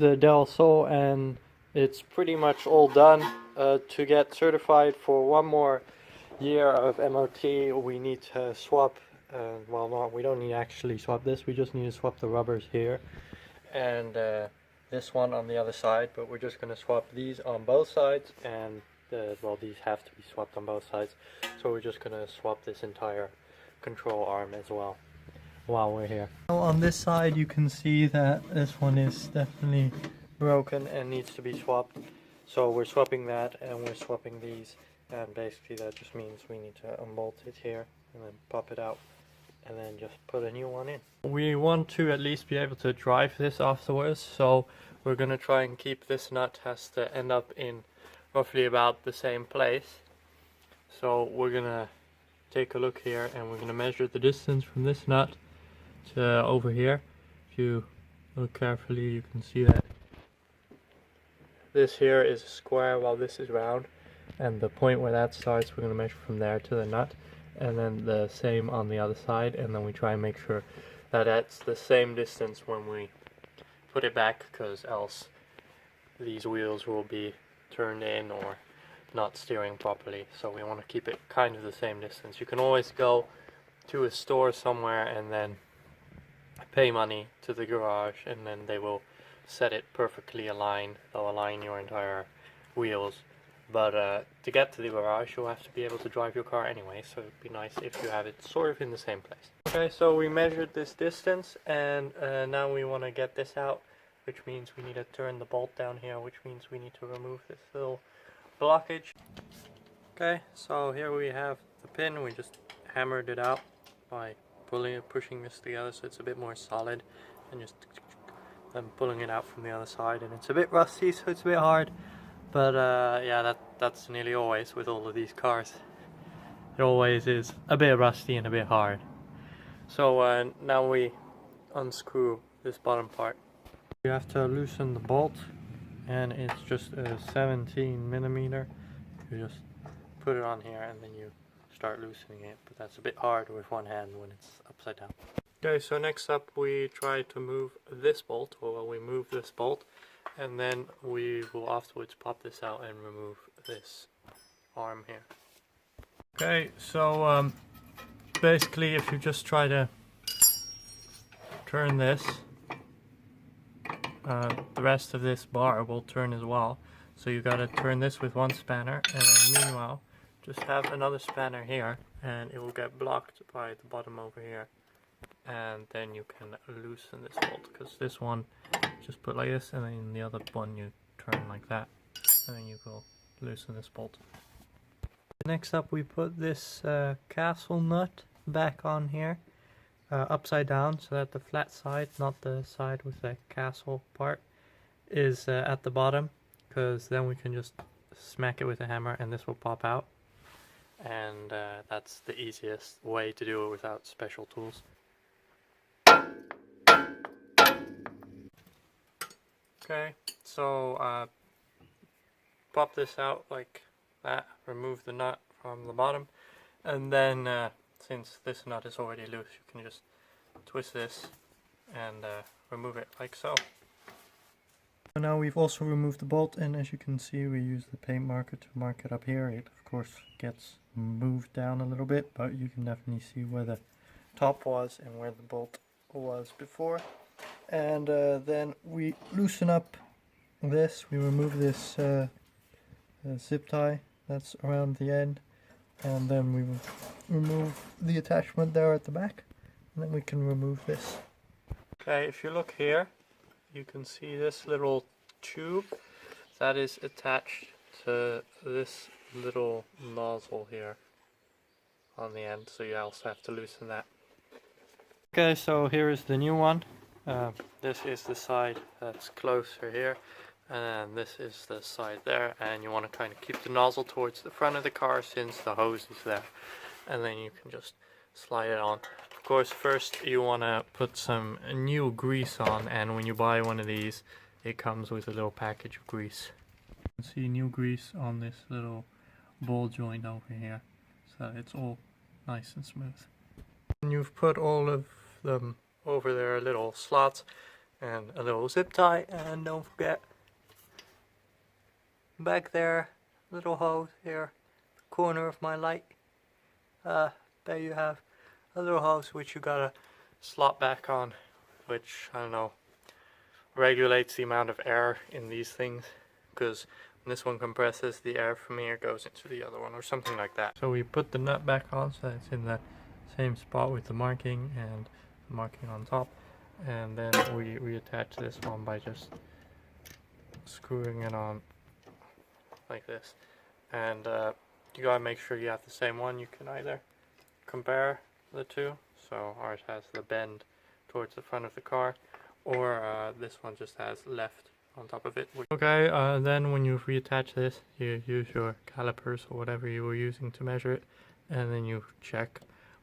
The Del Sol, and it's pretty much all done. To get certified for one more year of MOT, we need to swap, well, not, we don't need to actually swap this, we just need to swap the rubbers here and this one on the other side, but we're just going to swap these on both sides, and well, these have to be swapped on both sides, so we're just going to swap this entire control arm as well while we're here. On this side you can see that this one is definitely broken and needs to be swapped, so we're swapping that and we're swapping these, and basically that just means we need to unbolt it here and then pop it out and then just put a new one in. We want to at least be able to drive this afterwards, so we're going to try and keep this nut has to end up in roughly about the same place. So we're going to take a look here and we're going to measure the distance from this nut to over here. If you look carefully you can see that this here is square while this is round, and the point where that starts we're going to measure from there to the nut, and then the same on the other side, and then we try and make sure that that's the same distance when we put it back, because else these wheels will be turned in or not steering properly. So we want to keep it kind of the same distance. You can always go to a store somewhere and then pay money to the garage and then they will set it perfectly aligned. They'll align your entire wheels, but to get to the garage you'll have to be able to drive your car anyway, so it'd be nice if you have it sort of in the same place. Okay, so we measured this distance, and now we want to get this out, which means we need to turn the bolt down here, which means we need to remove this little blockage. Okay, so here we have the pin. We just hammered it out by pushing this together so it's a bit more solid, and just then pulling it out from the other side, and it's a bit rusty so it's a bit hard, but yeah, that's nearly always with all of these cars. It always is a bit rusty and a bit hard. So now we unscrew this bottom part. You have to loosen the bolt, and it's just a 17mm. You just put it on here and then you start loosening it, but that's a bit hard with one hand when it's upside down. Okay, so next up we try to move this bolt, or we move this bolt, and then we will afterwards pop this out and remove this arm here. Okay, so basically if you just try to turn this, the rest of this bar will turn as well. So you gotta turn this with one spanner, and then meanwhile just have another spanner here, and it will get blocked by the bottom over here. And then you can loosen this bolt, because this one just put like this, and then the other one you turn like that, and then you go loosen this bolt. Next up we put this castle nut back on here, upside down, so that the flat side, not the side with the castle part, is at the bottom, because then we can just smack it with a hammer and this will pop out, and that's the easiest way to do it without special tools. Okay, so pop this out like that, remove the nut from the bottom, and then since this nut is already loose, you can just twist this and remove it like so. So now we've also removed the bolt, and as you can see we use the paint marker to mark it up here. It of course gets moved down a little bit, but you can definitely see where the top was and where the bolt was before. And then we loosen up this, we remove this zip tie that's around the end, and then we remove the attachment there at the back, and then we can remove this. Okay, if you look here you can see this little tube that is attached to this little nozzle here on the end, so you also have to loosen that. Okay, so here is the new one. This is the side that's closer here, and this is the side there, and you want to kind of keep the nozzle towards the front of the car since the hose is there, and then you can just slide it on. Of course, first you want to put some new grease on, and when you buy one of these it comes with a little package of grease. You can see new grease on this little ball joint over here, so it's all nice and smooth. When you've put all of them over their little slots, and a little zip tie, and don't forget back there, little hose here, corner of my light. There you have a little hose which you gotta slot back on, which, I don't know, regulates the amount of air in these things, because when this one compresses, the air from here goes into the other one or something like that. So we put the nut back on so it's in the same spot with the marking and the marking on top, and then we reattach this one by just screwing it on like this. And you gotta make sure you have the same one. You can either compare the two, so ours has the bend towards the front of the car, or this one just has left on top of it. Okay, then when you reattach this, you use your calipers or whatever you were using to measure it, and then you check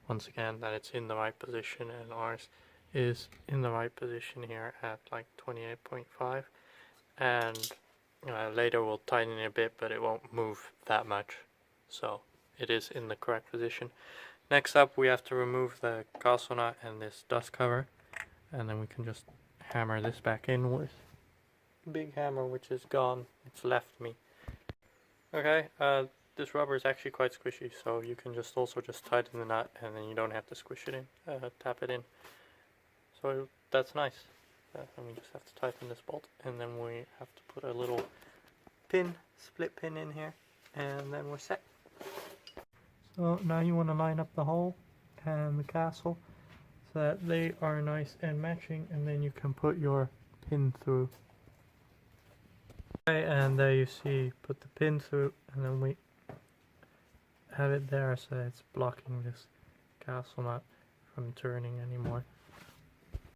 once again that it's in the right position, and ours is in the right position here at like 28.5, and later we'll tighten it a bit, but it won't move that much, so it is in the correct position. Next up, we have to remove the castle nut and this dust cover, and then we can just hammer this back in with a big hammer, which is gone. It's left me. Okay, this rubber is actually quite squishy, so you can just also just tighten the nut, and then you don't have to squish it in, tap it in. So that's nice. And we just have to tighten this bolt, and then we have to put a little pin, split pin in here, and then we're set. So now you want to line up the hole and the castle so that they are nice and matching, and then you can put your pin through. Okay, and there you see, put the pin through, and then we have it there so it's blocking this castle nut from turning anymore.